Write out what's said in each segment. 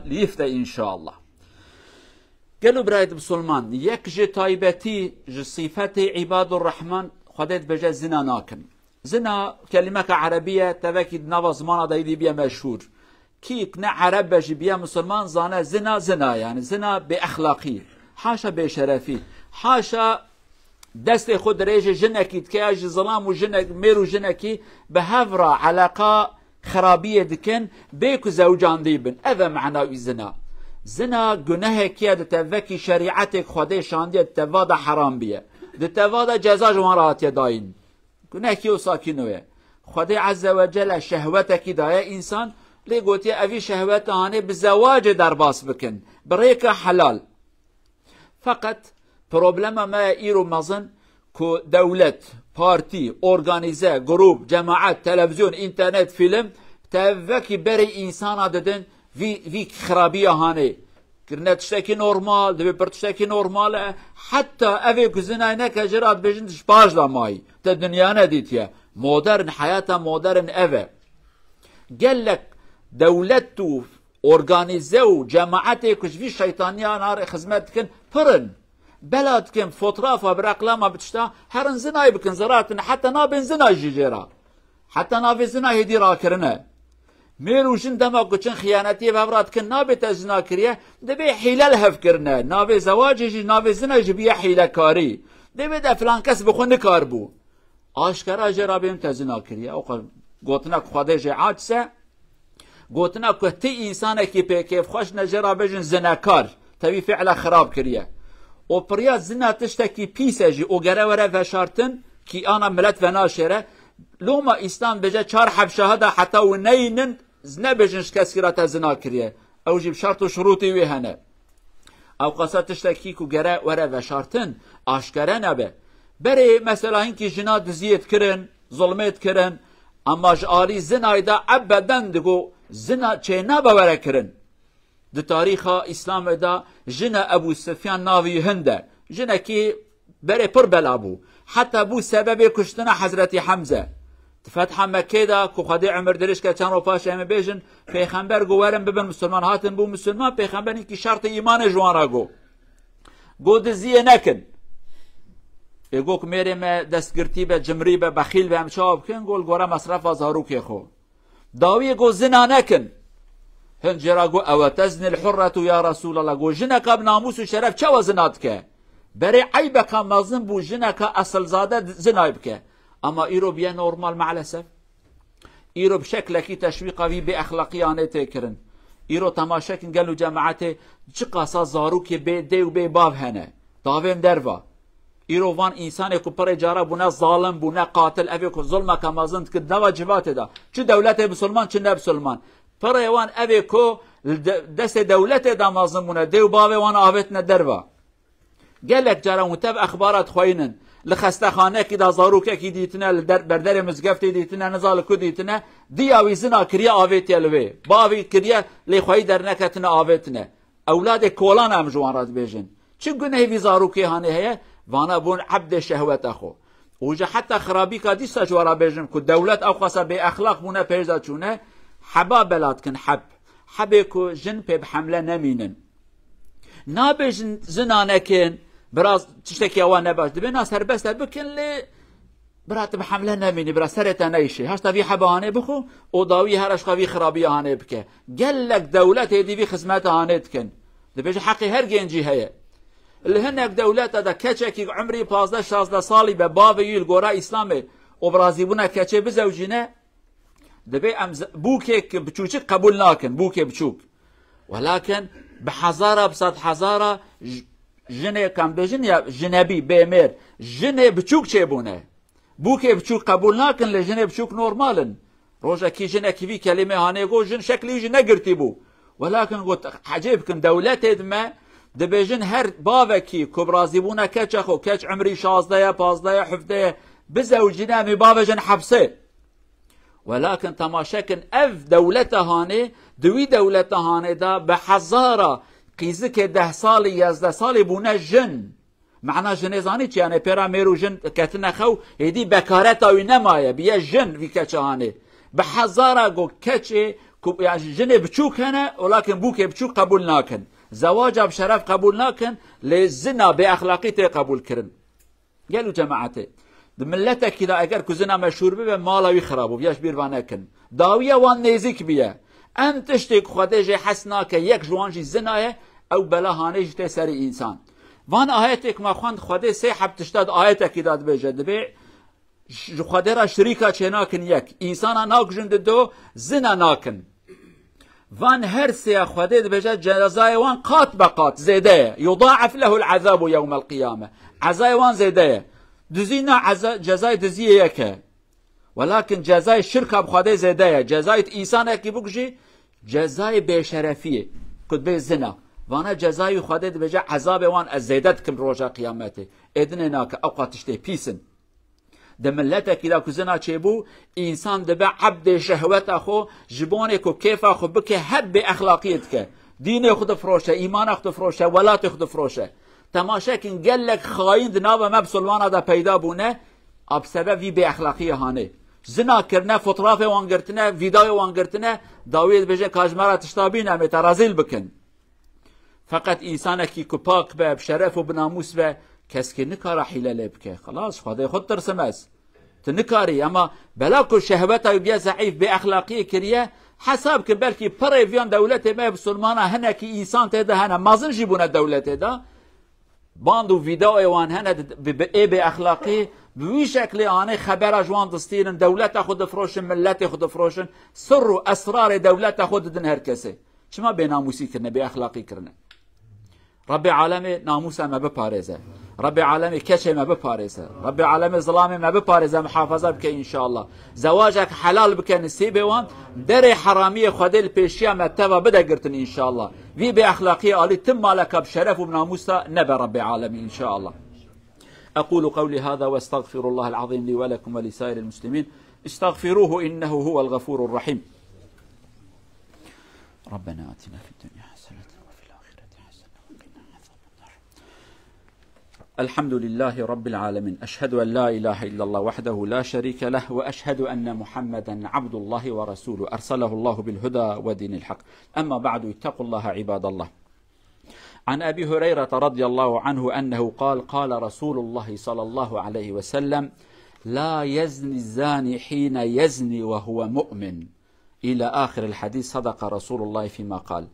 ليفتا إن شاء الله. قالوا برايد بسلمان يكجي تايبتي صفة عباد الرحمن خدت بجا زنا ناكن. زنا كلمة عربية تبكي نوا زمان دايدي بيا مشهور. كي كنا عرب بجي بيا مسلمان زانا زنا يعني زنا بأخلاقي حاشا بشرفي حاشا دست خود ريج جنكي تكاج ظلام وجنك ميرو جنكي بهفرة علاقة خرابية دكن بيكو زوجان ديبن هذا معناه الزنا. زنا جناه كيا دتفكي شريعتك خدي شاندية تفادا حرام بيه دتفادا جزا جوارات يداين جناه كيو ساكنوه خدي عز وجل شهوتك دايا إنسان لقوتي أفي شهوت هاني بزواج درباس بكن بريكا حلال فقط بروبلما ما إيرو مزن كو دولة بارتي أورغانيزا جروب جماعات تلفزيون إنترنت فيلم تفكي بري إنسان ددن في خرابية هاني كرنا تشتكي نورمال دبي برتشتكي نورمال حتى أفي كزنا هناك جرات بجندش باج لا ماي تدنيا نديتيا مودرن حياتها مودرن أفا قال لك دولته أورغانيزو جماعتي كش في شيطانية نار خدمتكن فرن بلدكن فوترافا برقلامة بتشتا هرن زناي بكن زراتن حتى نابن زناي جيجيرا حتى نابن زناي هدي راكرنا ميروشن دما كوچن خيانتي بابراتكن نابت زنا كريه دبي حيله الهفكرنا نابي زواجي نابي زنا جبيه حيله كاري دبي ده فلان كس بخون كاربو اشكرا جرابيم تزنا كريه او قوتنا خديجه عاجسه قوتنا كتي انسانك كيف خوش نجرا بجن زناكار تبي فعلا خراب كريه او بريا زنا تشتكي بيسجي او غره فشارتن كي انا ملت وناشره لوما اسلام بجا چار حبشهدا حتى ونينن زنا بجنش كسيرات زنا كريه او جيب شرط وشروطي وهنا او قصه تشتكي كو غره وره وشارتن اشكره نبه بري مثلا هنكي جنا دزيت كرن ظلمت كرن اما جاري زنايدا ابدا دغو زنا چينا بوره كرن د تاريخ اسلام دا جنا ابو سفيان ناوي هنده جنا كي بري پر بلابو حتى ابو سبب كشتنا حضرت حمزه فتح مكه دا كو خدي عمر درش که چن رو پاش ام بيجن پیغمبر گوارم ببن مسلمان هاتن بو مسلمان پیغمبر کی شرط ایمان جوان گو دزیه نکن اگو که میرم دستگرتی به جمری به بخیل به امشاب کن گول گوره مصرف ازارو که خو داوی گو زنا نکن هنجرا گو او تزن الحرة یا رسول الله گو جنک اب ناموس و شرف چه وزنات که بري عيبك مازن بو جنك اصل زاده زنايب که اما ايرو بيا نورمال مع الاسف ايرو بشكلك تشويقه باخلاقيانه تكرن ايرو تماشاكن قالوا جماعته چقاسا زاروكي بي دي و بي باv هنه داوين دروا ايرو وان انسان کو پر جاره بونه ظالم بونه قاتل ابي کو ظلمه كمازن كد واجبات ده چه دولت مسلمان چه نه مسلمان پر وان ابي کو دست دولت ده مازن بونه دي و باv وان اوتنا دروا قال لك جرى متابع اخبارات خوينن لخستخانه كي دا زاروكه كي ديتنا بردر مزقفت ديتنا نزال كو ديتنا دياوي زنا كريا اويت يلوي باوي كريا لي خوي درنكتنا اويتنا اولاد كولان ام جوانات بيجن چه گنه في زاروكه هانه هي وانا بون عبد شهوت اخو وجا حتى خرابي كادي سجوارا بيجن كو دولت او خاصه باخلاق بونه بيرزا چونه حبا بلاتكن حبكو جن بحمله نمينن نابجن زنانكن براز تشتكي اوان نباش دبي ناس هربست بكن لي برات بحمله نميني برا سرتا نيشي هاشتا في حبانه بخو وداوي هرش خوي خرابيه هانه بك قال لك دولت هدي في خدمتها هانتكن دبي حقي هر جنجي هي اللي هناك دولت دا كچكي عمري 15 16 سالي بباب يل غورا اسلامي وبرازيبونا كچه بزوجينه دبي بوكيك بچوچ قبول ناكن بوكي بچوك ولكن بحزاره بصد حزاره جنه کم بجن یا جنبی بیمر جنه بچوک چه بونه بوکه بچوک قبول نکن لجنه بچوک نورمالن روزا کی جنه کی کلمه هانه گو جن شکلی جنه گرتی بو ولكن قلت عجيب كن دولت ما دبيجن هر باوكي كبرازي بونا كاتش اخو كاتش عمري 16 15 حفده بزوجنا مي بابجن حبسه ولكن تماشاكن اف دولته هانه دوي دولته هانه دا بحزاره قيزك 10 سال 11 سال بونا جن معنا جنزاني يعني بيرا ميرو جن كاتنا خو هدي بكارتا وينمايا بيا جن في كاتشانه بحزاره جو كاتشي يعني جنة بتشوك هنا ولكن بوك بتشوك قبول ناكن زواجها بشرف قبول ناكن للزنا بأخلاقيته قبول كرن قالوا جماعته دملتك كذا اگر كزنا مشهور به مالا يخربوا بياش بيربانكن داويه وان نزيك بيه ام تشتك خديجه حسناك يك جوانجي زنايه او بلا هانج تسري انسان وان ايتك ما خوند خدي سيحب تشتاد ايتك كذا بجد بي خديرا شريكا چناكن يك انسان ناكجن دو زنا ناكن وان هر سي خدي بجد جزاء وان قات بقات زيده يضاعف له العذاب يوم القيامه عزاء وان زيده دزينا جزاء دزيه يكه ولكن جزاء الشركه بخوده زيده جزاء انسان کی بگجی جزاء بشرفيه قد به زنا وانا جزاء خوده بجا عذاب وان ازيدت كم روجا قيامته ادنناك اوقات تشتي بيسن دملتك اذا كزنا چيبو انسان دبا عبد شهوت اخو جبونك وكيف اخو بك هب باخلاقيتك دين خود فروشه ایمان خود فروشه ولات خود فروشه تماشا کن گلک خاین دناو مبسلوانا دا پیدا بونه اب سبب وی به اخلاقی هانه زنا کرنه فطراف وانگرتنه ویدای وانگرتنه داوید بجه کاجمارا تشتابینه مترازیل بکن فقط انسانه کی که پاک به بشرف و بناموس به کس که نکاره حیله لبکه خلاص خدا خود ترسمز تنکاری اما بلا که شهوت های بیا ضعیف به اخلاقی کریه حساب که بلکی پر ویان دولت ما بسلمانه هنه کی انسان تیده هنه مازن جیبونه دولت ده باندو ویداو وان هنه به اخلاقی بوی شکل آنه خبر جوان دستیرن دولت خود فروشن ملت خود فروشن سر و اسرار دولت خود دن هر کسی چما به ناموسی کرنه به اخلاقی کرنه رب عالم ناموس ما بپارزه رب عالم کچه ما بپارزه رب عالم ظلام ما بپارزه محافظه بکه انشاءالله زواجك حلال بکه نصیبه وان در حرامی خود الپیشیا متوا بده گرتن انشاءالله وی به اخلاقی عالی تم مالک بشرف و بناموسه نبه رب عالم انشاءالله أقول قولي هذا واستغفر الله العظيم لي ولكم ولسائر المسلمين استغفروه إنه هو الغفور الرحيم ربنا آتنا في الدنيا حسنة وفي الآخرة حسنة وقنا عذاب النار الحمد لله رب العالمين أشهد أن لا إله إلا الله وحده لا شريك له وأشهد أن محمدا عبد الله ورسوله أرسله الله بالهدى ودين الحق أما بعد اتقوا الله عباد الله عن أبي هريرة رضي الله عنه أنه قال قال رسول الله صلى الله عليه وسلم لا يزني الزاني حين يزني وهو مؤمن إلى آخر الحديث صدق رسول الله فيما قال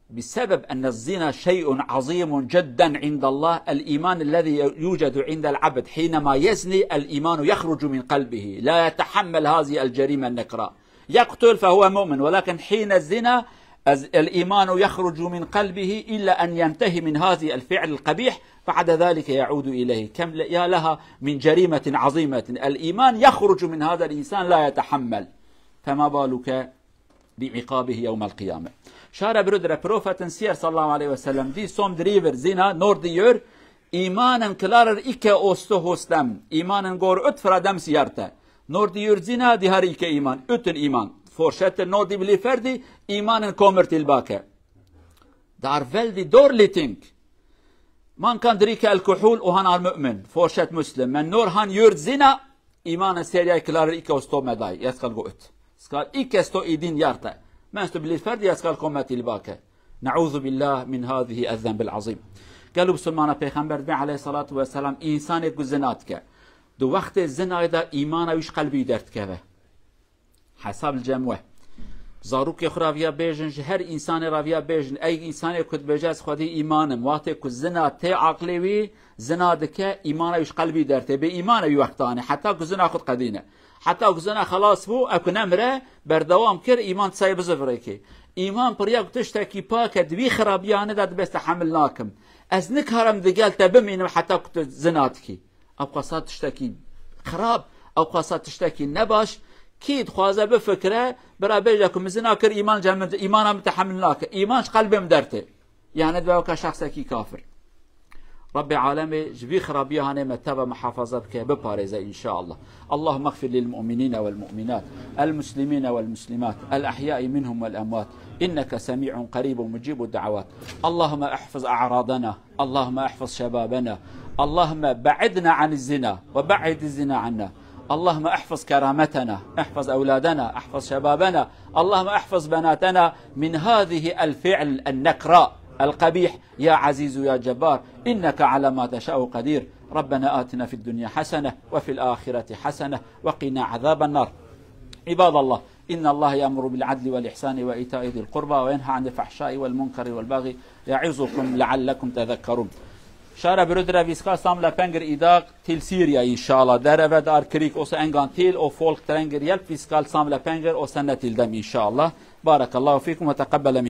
بسبب أن الزنا شيء عظيم جدا عند الله الإيمان الذي يوجد عند العبد حينما يزني الإيمان يخرج من قلبه لا يتحمل هذه الجريمة النكراء يقتل فهو مؤمن ولكن حين الزنا الإيمان يخرج من قلبه إلا أن ينتهي من هذه الفعل القبيح بعد ذلك يعود إليه كم يا لها من جريمة عظيمة الإيمان يخرج من هذا الإنسان لا يتحمل فما بالك بعقابه يوم القيامة شارع برودر بروفتن سير صلى الله عليه وسلم دي سوم دريفر زينا نور ديور إيمانا كلارر إيكا أستو هستم إيمانا غور أتفر دم سيارته نور ديور زينا دي هر إيكا إيمان أتن إيمان fortsätter når de blir färdig, imanen kommer tillbaka. Det är väldigt dålig ting. Man kan dricka alkohol och han är mu'min, fortsätt muslim. Men när han gör zina, imanen säger jag klarar icke att stå med dig. Jag ska gå ut. Ska icke stå i din hjärta. Men du blir färdig, jag ska komma tillbaka. نعوذ بالله من هذه الذنب العظيم. قالوا بسلمان پیغمبر عليه الصلاة والسلام إنسان گزنات که. دو وقت زنا دا ایمان ویش قلبی درد که. حساب الجموه زاروك يخرافيا بيجن هر انسان رافيا بيجن اي انسان كنت بجاز خدي ايمان مواتي كزنا تي عقلي زنا دك ايمان وش قلبي درته بايمان وقتاني حتى كزنا خد قدينه حتى كزنا خلاص بو اكو نمره بردوام كر ايمان صايب زفريكي ايمان بريا تشتكي باك دوي خرابيانه داد بس تحملناكم از نكرم دقال تبمين حتى كنت زناتكي ابقى صار تشتكي خراب او قصات تشتكي نباش كيد خوازه بفكره برا بيجاكم زناكر ايمان جمد ايمان متحملناك ايمانش قلبي مدرته يعني دواك شخص كي كافر رب العالمين جبي خرابيه هانه متابه محافظتك ببارزه ان شاء الله اللهم اغفر للمؤمنين والمؤمنات المسلمين والمسلمات الاحياء منهم والاموات انك سميع قريب مجيب الدعوات اللهم احفظ اعراضنا اللهم احفظ شبابنا اللهم بعدنا عن الزنا وبعد الزنا عنا اللهم احفظ كرامتنا، احفظ أولادنا، احفظ شبابنا، اللهم احفظ بناتنا من هذه الفعل النكراء القبيح يا عزيز يا جبار، إنك على ما تشاء قدير. ربنا آتنا في الدنيا حسنة وفي الآخرة حسنة وقنا عذاب النار. عباد الله، إن الله يأمر بالعدل والإحسان وإيتاء ذي القربى وينهى عن الفحشاء والمنكر والبغي يعظكم لعلكم تذكرون. شارع برودرا ویسکا ساملا پنگر ایداغ تیل سیریا انشاءالله در و دار کریک اوس انگان تیل او فولک ترنگر یلپ ویسکال ساملا پنگر او سنة تیل دم انشاءالله. بارك الله فيكم وتقبل